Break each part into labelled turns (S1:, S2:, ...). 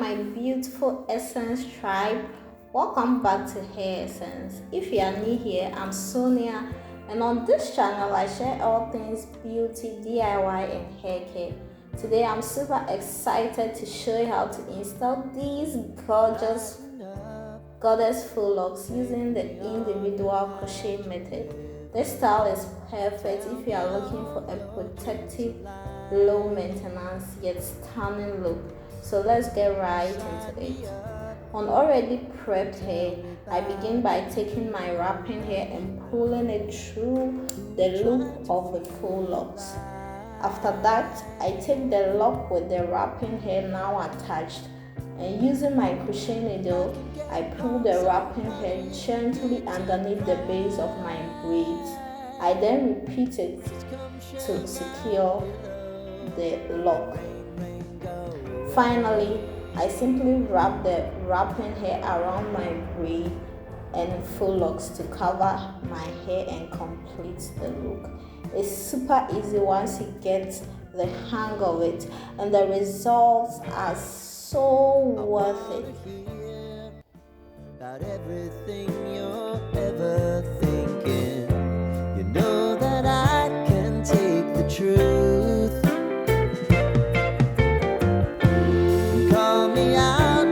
S1: my beautiful Essence tribe. Welcome back to Hair Essence. If you are new here, I'm Sonia, and on this channel I share all things beauty, DIY and hair care. Today I'm super excited to show you how to install these gorgeous goddess faux locks using the individual crochet method. This style is perfect if you are looking for a protective, low maintenance yet stunning look. So let's get right into it. On already prepped hair, I begin by taking my wrapping hair and pulling it through the loop of the faux locks. After that, I take the lock with the wrapping hair now attached, and using my crochet needle, I pull the wrapping hair gently underneath the base of my braids. I then repeat it to secure the lock. Finally, I simply wrap the wrapping hair around my braid and faux locks to cover my hair and complete the look. It's super easy once you get the hang of it, and the results are so worth it.
S2: About everything you're ever thinking, you know that I can take the truth. Call me out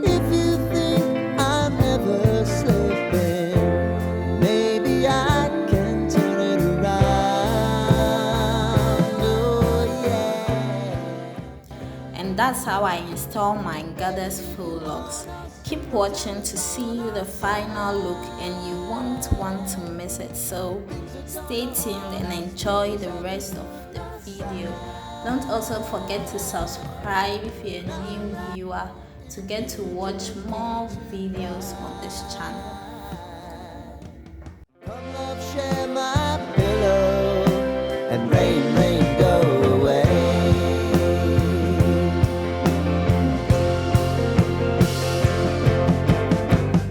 S2: if you think I'm ever slipping. Maybe I can turn it around. Oh yeah.
S1: And that's how I install my goddess faux locks. Keep watching to see the final look, and you won't want to miss it. So stay tuned and enjoy the rest of the video. Don't also forget to subscribe if you're a new viewer to get to watch more videos on this channel.
S2: Come love, share my pillow, and rain, rain, go away.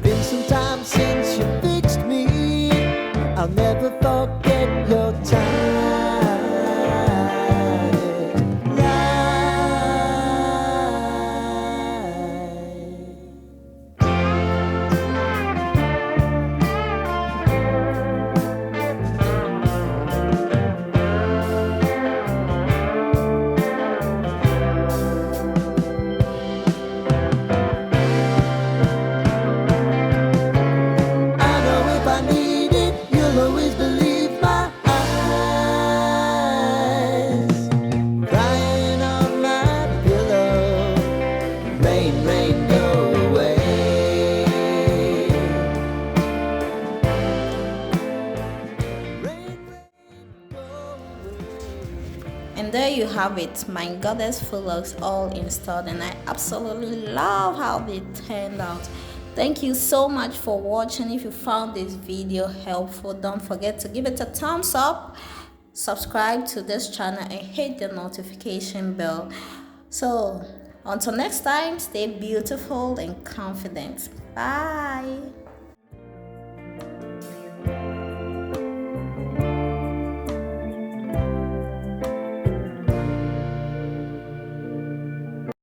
S2: Been some time since you fixed me, I'll never forget your time.
S1: And there you have it, my goddess faux locks all installed, and I absolutely love how they turned out. Thank you so much for watching. If you found this video helpful, don't forget to give it a thumbs up, subscribe to this channel, and hit the notification bell. So until next time, stay beautiful and confident. Bye.